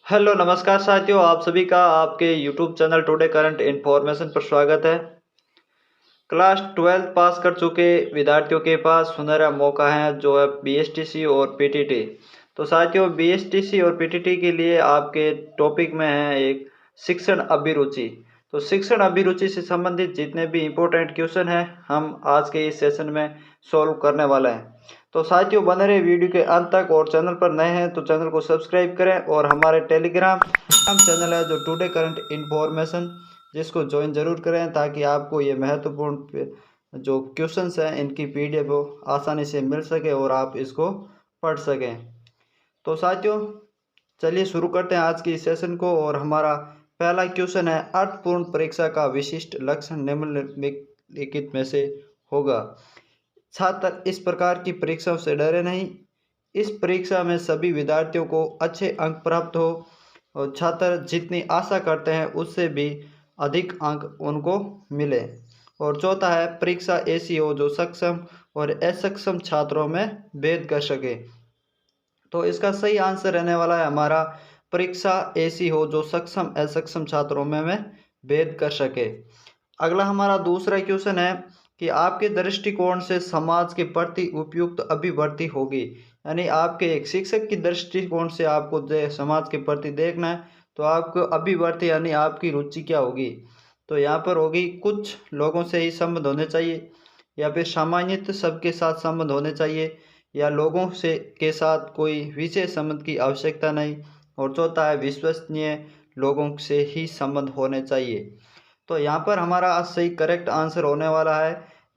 Hello नमस्कार साथियों, आप सभी का आपके YouTube channel today current information पर स्वागत है। क्लास 12 पास कर चुके विद्यार्थियों के पास सुनहरा मौका है जो है बीएसटीसी और पीटीटी। तो साथियों, बीएसटीसी और पीटीटी के लिए आपके टॉपिक में है एक शिक्षण अभिरुचि। तो शिक्षण अभिरुचि से संबंधित जितने भी इम्पोर्टेंट क्वेश्चन हैं हम आज के इस सेशन में सॉल्व करने वाले हैं। तो साथियों, बने रहे वीडियो के अंत तक, और चैनल पर नए हैं तो चैनल को सब्सक्राइब करें और हमारे टेलीग्राम चैनल है जो टुडे करंट इन्फॉर्मेशन, जिसको ज्वाइन जरूर करें ताकि आपको ये महत्वपूर्ण जो क्वेश्चंस हैं इनकी पीडीएफ आसानी से मिल सके और आप इसको पढ़ सकें। तो साथियों, चलिए शुरू करते हैं आज की इस सेशन को। और हमारा पहला क्वेश्चन है, अर्थपूर्ण परीक्षा का विशिष्ट लक्ष्य निम्नलिखित में से होगा। छात्र इस प्रकार की परीक्षाओं से डरे नहीं। इस परीक्षा में सभी विद्यार्थियों को अच्छे अंक प्राप्त हो और छात्र जितनी आशा करते हैं उससे भी अधिक अंक उनको मिले। और चौथा है, परीक्षा ऐसी हो जो सक्षम और असक्षम छात्रों में भेद कर सके। तो इसका सही आंसर रहने वाला है हमारा, परीक्षा ऐसी हो जो सक्षम असक्षम छात्रों में भेद कर सके। अगला हमारा दूसरा क्वेश्चन है कि आपके दृष्टिकोण से समाज के प्रति उपयुक्त अभिवृत्ति होगी। यानी आपके एक शिक्षक की दृष्टिकोण से आपको समाज के प्रति देखना है तो आपको अभिवृत्ति यानी आपकी रुचि क्या होगी। तो यहाँ पर होगी, कुछ लोगों से ही संबंध होने चाहिए, या फिर सामान्यतः सबके साथ संबंध होने चाहिए, या लोगों से के साथ कोई विशेष संबंध की आवश्यकता नहीं। और चौथा है, विश्वसनीय लोगों से ही संबंध होने चाहिए। तो यहाँ पर हमारा सही करेक्ट आंसर होने वाला है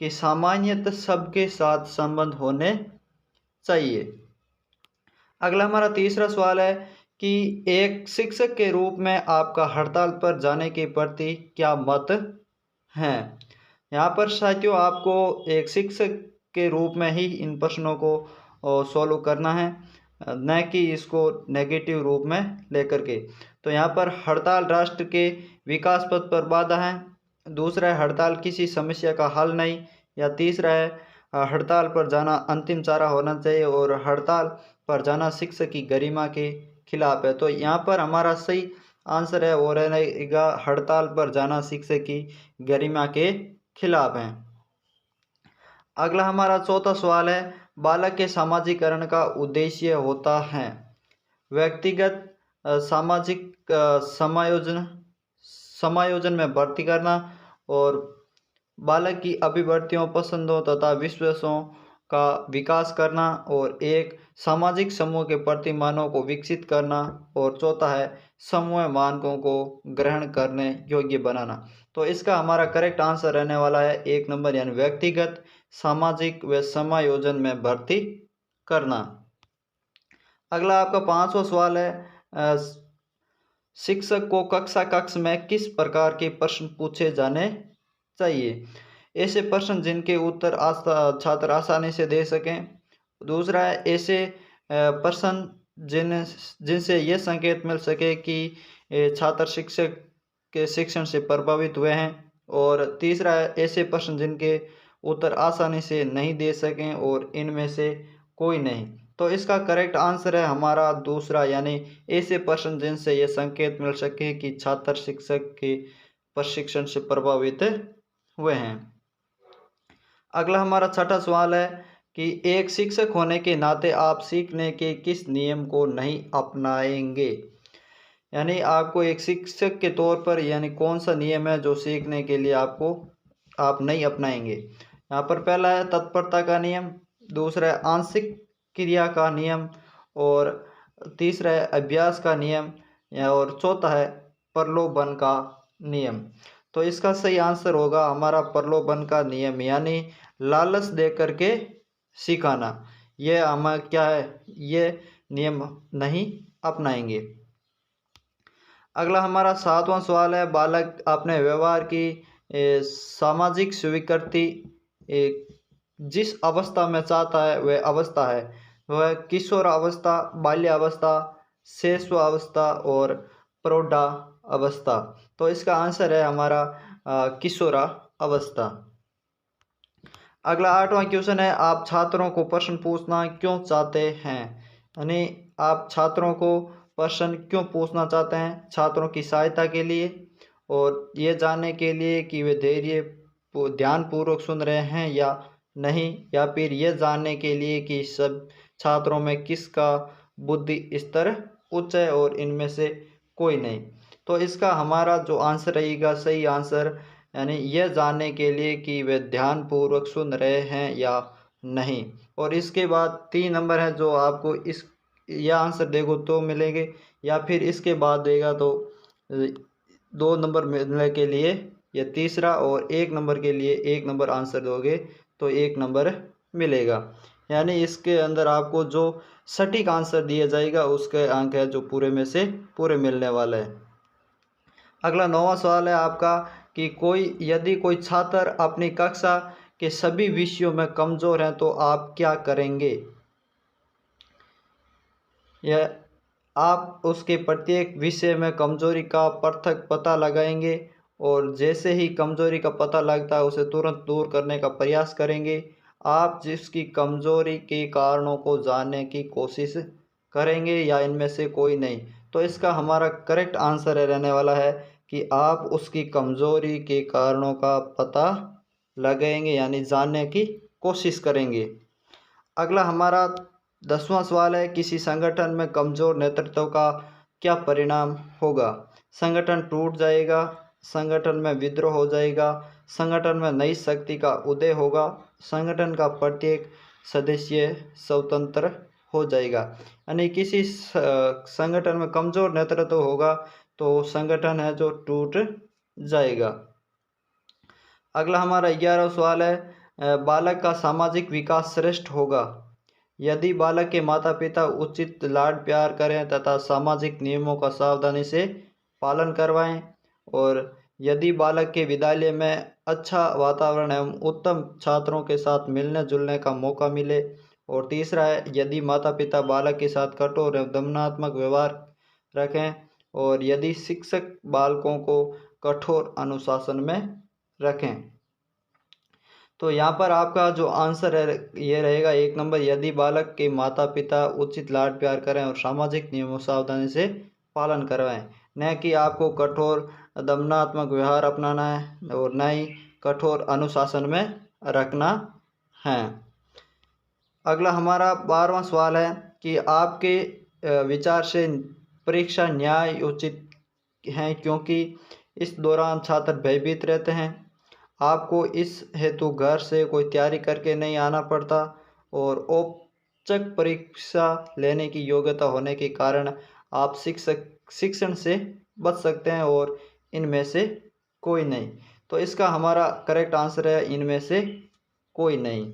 कि सामान्यतः सबके साथ संबंध होने चाहिए। अगला हमारा तीसरा सवाल है कि एक शिक्षक के रूप में आपका हड़ताल पर जाने के प्रति क्या मत है। यहाँ पर साथियों, आपको एक शिक्षक के रूप में ही इन प्रश्नों को सॉल्व करना है, न कि इसको नेगेटिव रूप में लेकर के। तो यहाँ पर हड़ताल राष्ट्र के विकास पथ पर बाधा है। दूसरा है, हड़ताल किसी समस्या का हल नहीं। या तीसरा है, हड़ताल पर जाना अंतिम चारा होना चाहिए। और हड़ताल पर जाना शिक्षक की गरिमा के खिलाफ है। तो यहाँ पर हमारा सही आंसर है वो रहेगा, हड़ताल पर जाना शिक्षक की गरिमा के खिलाफ है। अगला हमारा चौथा सवाल है, बालक के सामाजिकरण का उद्देश्य होता है व्यक्तिगत सामाजिक समायोजन में भर्ती करना, और बालक की अभिवृत्तियों, पसंदों तथा विश्वासों का विकास करना, और एक सामाजिक समूह के प्रति मानों को विकसित करना, और चौथा है, समूह मानकों को ग्रहण करने योग्य बनाना। तो इसका हमारा करेक्ट आंसर रहने वाला है 1 नंबर, यानी व्यक्तिगत सामाजिक व समायोजन में भर्ती करना। अगला आपका 5वां सवाल है, शिक्षक को कक्षा कक्ष में किस प्रकार के प्रश्न पूछे जाने चाहिए। ऐसे प्रश्न जिनके उत्तर छात्र आसानी से दे सकें। दूसरा है, ऐसे प्रश्न जिनसे ये संकेत मिल सके कि छात्र शिक्षक के शिक्षण से प्रभावित हुए हैं। और तीसरा है, ऐसे प्रश्न जिनके उत्तर आसानी से नहीं दे सकें, और इनमें से कोई नहीं। तो इसका करेक्ट आंसर है हमारा दूसरा, यानी ऐसे प्रश्न जिनसे ये संकेत मिल सके कि छात्र शिक्षक के प्रशिक्षण से प्रभावित हुए हैं। अगला हमारा छठा सवाल है कि एक शिक्षक होने के नाते आप सीखने के किस नियम को नहीं अपनाएंगे। यानी आपको एक शिक्षक के तौर पर यानी कौन सा नियम है जो सीखने के लिए आप नहीं अपनाएंगे। यहाँ पर पहला है तत्परता का नियम, दूसरा है आंशिक क्रिया का नियम, और तीसरा है अभ्यास का नियम, और चौथा है प्रलोभन का नियम। तो इसका सही आंसर होगा हमारा प्रलोभन का नियम, यानी लालच दे करके सिखाना। ये हम क्या है, ये नियम नहीं अपनाएंगे। अगला हमारा 7वां सवाल है, बालक अपने व्यवहार की सामाजिक स्वीकृति जिस अवस्था में चाहता है वह अवस्था है, वह किशोर अवस्था, बाल्यावस्था, शैशवावस्था और प्रौढ़ा अवस्था। तो इसका आंसर है हमारा किशोरा अवस्था। अगला 8वां क्वेश्चन है, आप छात्रों को प्रश्न पूछना क्यों चाहते हैं। यानी आप छात्रों को प्रश्न क्यों पूछना चाहते हैं? छात्रों की सहायता के लिए, और ये जानने के लिए कि वे ध्यानपूर्वक सुन रहे हैं या नहीं, या फिर ये जानने के लिए कि सब छात्रों में किसका बुद्धि स्तर उच्च है और इनमें से कोई नहीं। तो इसका हमारा जो आंसर रहेगा, सही आंसर, यानी यह जानने के लिए कि वे ध्यानपूर्वक सुन रहे हैं या नहीं। और इसके बाद 3 नंबर है जो आपको इस यह आंसर देखो तो मिलेंगे, या फिर इसके बाद देगा तो 2 नंबर मिलने के लिए या तीसरा, और 1 नंबर के लिए 1 नंबर आंसर दोगे तो 1 नंबर मिलेगा। यानी इसके अंदर आपको जो सटीक आंसर दिया जाएगा उसके अंक है जो पूरे में से पूरे मिलने वाला है। अगला 9वां सवाल है आपका कि यदि कोई छात्र अपनी कक्षा के सभी विषयों में कमज़ोर है तो आप क्या करेंगे? यह आप उसके प्रत्येक विषय में कमजोरी का पृथक पता लगाएंगे, और जैसे ही कमजोरी का पता लगता है उसे तुरंत दूर करने का प्रयास करेंगे। आप जिसकी कमजोरी के कारणों को जानने की कोशिश करेंगे, या इनमें से कोई नहीं। तो इसका हमारा करेक्ट आंसर रहने वाला है कि आप उसकी कमजोरी के कारणों का पता लगाएंगे, यानी जानने की कोशिश करेंगे। अगला हमारा 10वां सवाल है, किसी संगठन में कमजोर नेतृत्व का क्या परिणाम होगा? संगठन टूट जाएगा, संगठन में विद्रोह हो जाएगा, संगठन में नई शक्ति का उदय होगा, संगठन का प्रत्येक सदस्य स्वतंत्र हो जाएगा। यानी किसी संगठन में कमजोर नेतृत्व होगा तो संगठन है जो टूट जाएगा। अगला हमारा 11वां सवाल है, बालक का सामाजिक विकास श्रेष्ठ होगा यदि बालक के माता पिता उचित लाड प्यार करें तथा सामाजिक नियमों का सावधानी से पालन करवाएं, और यदि बालक के विद्यालय में अच्छा वातावरण एवं उत्तम छात्रों के साथ मिलने जुलने का मौका मिले, और तीसरा है, यदि माता पिता बालक के साथ कठोर एवं दमनात्मक व्यवहार रखें, और यदि शिक्षक बालकों को कठोर अनुशासन में रखें। तो यहाँ पर आपका जो आंसर है ये रहेगा 1 नंबर, यदि बालक के माता पिता उचित लाड प्यार करें और सामाजिक नियमों सावधानी से पालन करवाएं। न कि आपको कठोर दमनात्मक व्यवहार अपनाना है और न ही कठोर अनुशासन में रखना है। अगला हमारा 12वां सवाल है कि आपके विचार से परीक्षा न्याय उचित है क्योंकि इस दौरान छात्र भयभीत रहते हैं, आपको इस हेतु घर से कोई तैयारी करके नहीं आना पड़ता, और औपचारिक परीक्षा लेने की योग्यता होने के कारण आप शिक्षण से बच सकते हैं, और इनमें से कोई नहीं। तो इसका हमारा करेक्ट आंसर है इनमें से कोई नहीं।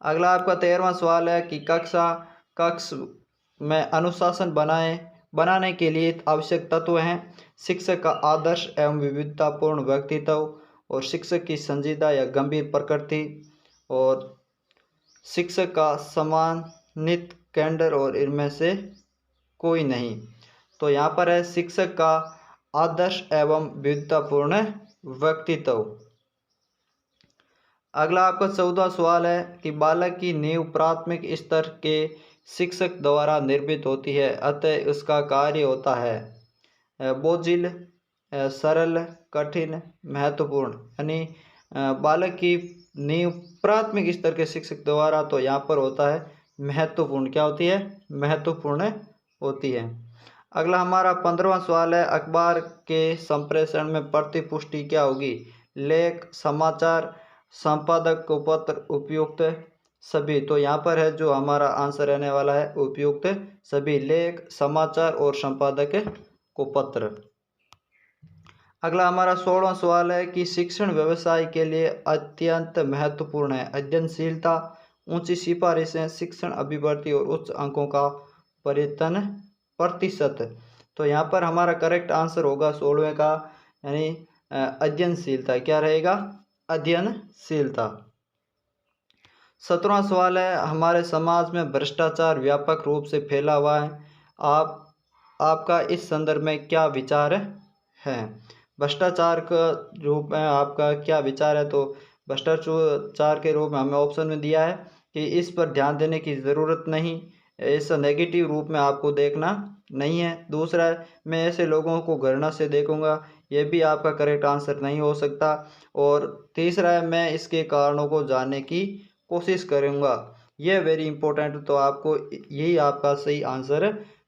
अगला आपका 13वां सवाल है कि कक्ष में अनुशासन बनाने के लिए आवश्यक तत्व हैं। शिक्षक का आदर्श एवं विविधतापूर्ण व्यक्तित्व, और शिक्षक की संजीदा या गंभीर प्रकृति, और शिक्षक का सम्मानित कैंडर, और इनमें से कोई नहीं। तो यहाँ पर है शिक्षक का आदर्श एवं विविधतापूर्ण व्यक्तित्व। अगला आपका 14वां सवाल है कि बालक की नींव प्राथमिक स्तर के शिक्षक द्वारा निर्मित होती है, अतः उसका कार्य होता है बोझिल, सरल, कठिन, महत्वपूर्ण। यानी बालक की नींव प्राथमिक स्तर के शिक्षक द्वारा तो यहाँ पर होता है महत्वपूर्ण। क्या होती है? महत्वपूर्ण होती है। अगला हमारा 15वां सवाल है, अखबार के संप्रेषण में प्रतिपुष्टि क्या होगी? लेख, समाचार, संपादक को पत्र, उपयुक्त सभी। तो यहाँ पर है जो हमारा आंसर रहने वाला है उपयुक्त सभी, लेख, समाचार और संपादक को पत्र। अगला हमारा 16वां सवाल है कि शिक्षण व्यवसाय के लिए अत्यंत महत्वपूर्ण है अध्ययनशीलता, ऊंची सिफारिशें, शिक्षण अभिवृद्धि और उच्च अंकों का परिवर्तन प्रतिशत। तो यहाँ पर हमारा करेक्ट आंसर होगा 16वें का, यानी अध्ययनशीलता। क्या रहेगा? अध्ययनशीलता। 17वां सवाल है, हमारे समाज में भ्रष्टाचार व्यापक रूप से फैला हुआ है, आपका इस संदर्भ में क्या विचार है? भ्रष्टाचार का रूप में आपका क्या विचार है? तो भ्रष्टाचार के रूप में हमें ऑप्शन में दिया है कि इस पर ध्यान देने की ज़रूरत नहीं, ऐसा नेगेटिव रूप में आपको देखना नहीं है। दूसरा है, मैं ऐसे लोगों को घृणा से देखूंगा, ये भी आपका करेक्ट आंसर नहीं हो सकता। और तीसरा है, मैं इसके कारणों को जानने की कोशिश करूंगा, ये वेरी इंपॉर्टेंट। तो आपको यही आपका सही आंसर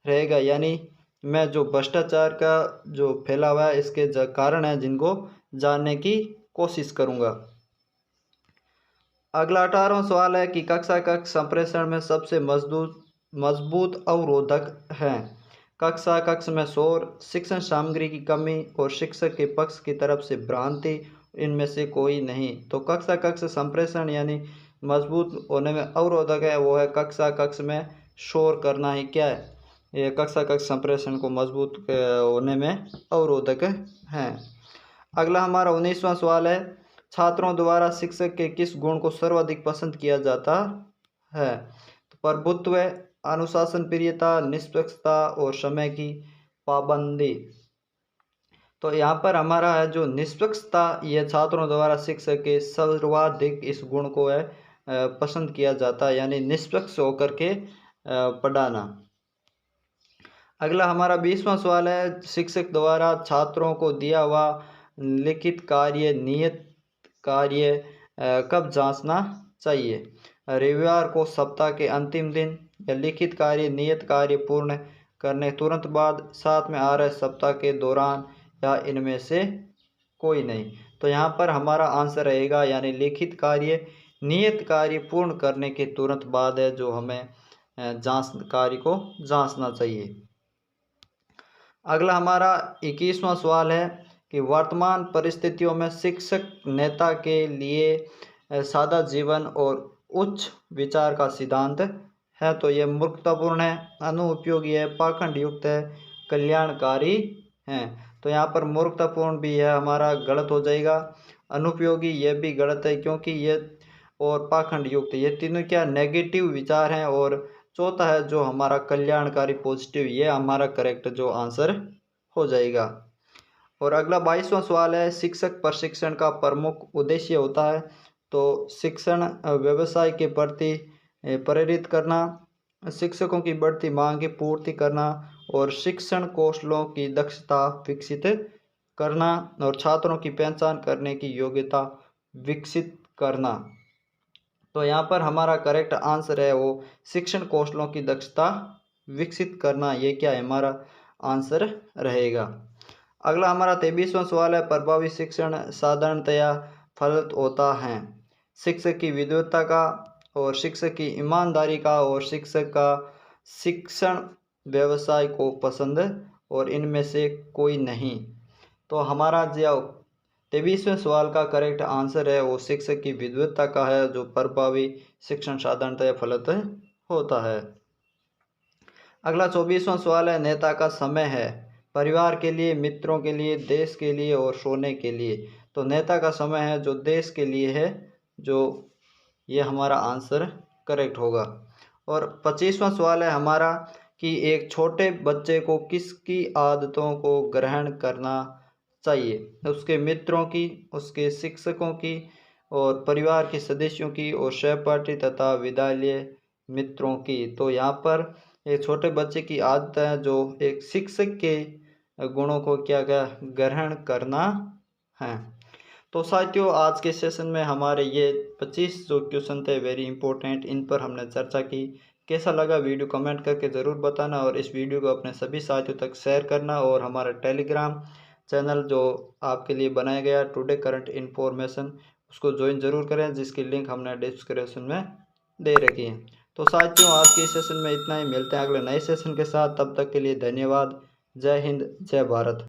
रहेगा, यानी मैं जो भ्रष्टाचार का जो फैला हुआ है इसके कारण है जिनको जानने की कोशिश करूंगा। अगला 18वां सवाल है कि कक्षा कक्ष संप्रेषण में सबसे मजबूत अवरोधक हैं। कक्षा कक्ष में शोर, शिक्षण सामग्री की कमी और शिक्षक के पक्ष की तरफ से भ्रांति, इनमें से कोई नहीं। तो कक्षा कक्ष संप्रेषण यानी मजबूत होने में अवरोधक है, वो है कक्षा कक्ष में शोर करना ही क्या है, ये कक्षा कक्ष संप्रेषण को मजबूत होने में अवरोधक हैं। अगला हमारा 19वां सवाल है, छात्रों द्वारा शिक्षक के किस गुण को सर्वाधिक पसंद किया जाता है। तो प्रभुत्व, अनुशासन प्रियता, निष्पक्षता और समय की पाबंदी। तो यहाँ पर हमारा है जो निष्पक्षता, यह छात्रों द्वारा शिक्षक के सर्वाधिक इस गुण को है पसंद किया जाता है, यानी निष्पक्ष होकर के पढ़ाना। अगला हमारा 20वां सवाल है, शिक्षक द्वारा छात्रों को दिया हुआ लिखित कार्य, नियत कार्य कब जांचना चाहिए। रविवार को, सप्ताह के अंतिम दिन, या लिखित कार्य नियत कार्य पूर्ण करने तुरंत बाद, साथ में आ रहे सप्ताह के दौरान, या इनमें से कोई नहीं। तो यहाँ पर हमारा आंसर रहेगा, यानी लिखित कार्य नियत कार्य पूर्ण करने के तुरंत बाद है जो हमें कार्य को जांचना चाहिए। अगला हमारा 21वां सवाल है कि वर्तमान परिस्थितियों में शिक्षक नेता के लिए सादा जीवन और उच्च विचार का सिद्धांत है। तो ये मूर्खतापूर्ण है, अनुपयोगी है, पाखंड युक्त है, कल्याणकारी है। तो यहाँ पर मूर्खतापूर्ण भी है हमारा गलत हो जाएगा, अनुपयोगी ये भी गलत है क्योंकि ये, और पाखंड युक्त, ये तीनों क्या नेगेटिव विचार हैं। और चौथा है जो हमारा कल्याणकारी पॉजिटिव, ये हमारा करेक्ट जो आंसर हो जाएगा। और अगला 22वां सवाल है, शिक्षक प्रशिक्षण का प्रमुख उद्देश्य होता है। तो शिक्षण व्यवसाय के प्रति प्रेरित करना, शिक्षकों की बढ़ती मांग की पूर्ति करना, और शिक्षण कौशलों की दक्षता विकसित करना, और छात्रों की पहचान करने की योग्यता विकसित करना। तो यहाँ पर हमारा करेक्ट आंसर है वो शिक्षण कौशलों की दक्षता विकसित करना, ये क्या है हमारा आंसर रहेगा। अगला हमारा 23वां सवाल है, प्रभावी शिक्षण साधारणतया फलित होता है शिक्षक की विद्वता का, और शिक्षक की ईमानदारी का, और शिक्षक का शिक्षण व्यवसाय को पसंद, और इनमें से कोई नहीं। तो हमारा जो 23वें सवाल का करेक्ट आंसर है वो शिक्षक की विद्वता का है, जो प्रभावी शिक्षण साधारणतः फलित होता है। अगला 24वां सवाल है, नेता का समय है परिवार के लिए, मित्रों के लिए, देश के लिए और सोने के लिए। तो नेता का समय है जो देश के लिए है, जो ये हमारा आंसर करेक्ट होगा। और 25वां सवाल है हमारा कि एक छोटे बच्चे को किसकी आदतों को ग्रहण करना चाहिए, उसके मित्रों की, उसके शिक्षकों की, और परिवार के सदस्यों की, और सहपाठी तथा विद्यालय मित्रों की। तो यहाँ पर एक छोटे बच्चे की आदत है जो एक शिक्षक के गुणों को क्या ग्रहण करना है। तो साथियों, आज के सेशन में हमारे ये 25 जो क्वेश्चन थे वेरी इंपॉर्टेंट, इन पर हमने चर्चा की। कैसा लगा वीडियो कमेंट करके ज़रूर बताना, और इस वीडियो को अपने सभी साथियों तक शेयर करना, और हमारा टेलीग्राम चैनल जो आपके लिए बनाया गया टुडे करंट इन्फॉर्मेशन, उसको ज्वाइन ज़रूर करें, जिसकी लिंक हमने डिस्क्रिप्शन में दे रखी है। तो साथियों, आज के सेशन में इतना ही, मिलते हैं अगले नए सेशन के साथ, तब तक के लिए धन्यवाद। जय हिंद, जय भारत।